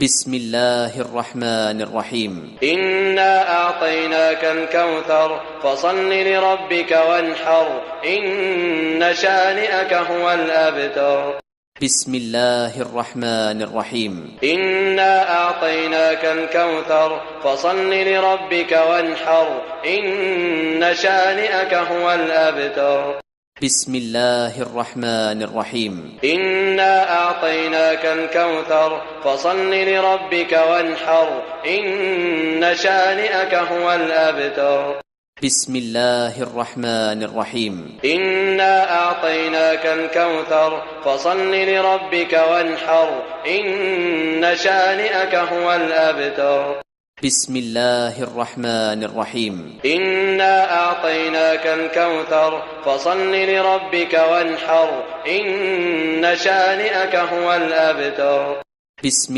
بسم الله الرحمن الرحيم. إنا أعطيناك الكوثر فصل لربك وانحر إن شانئك هو الأبتر. بسم الله الرحمن الرحيم. إنا أعطيناك الكوثر فصل لربك وانحر إن شانئك هو الأبتر. بسم الله الرحمن الرحيم. إنا أعطيناك الكوثر فصل لربك وانحر إن شانئك هو الأبتر. بسم الله الرحمن الرحيم. إنا أعطيناك الكوثر فصل لربك وانحر إن شانئك هو الأبتر. بسم الله الرحمن الرحيم. إنا أعطيناك الكوثر فصل لربك وانحر إن شانئك هو الأبتر. بسم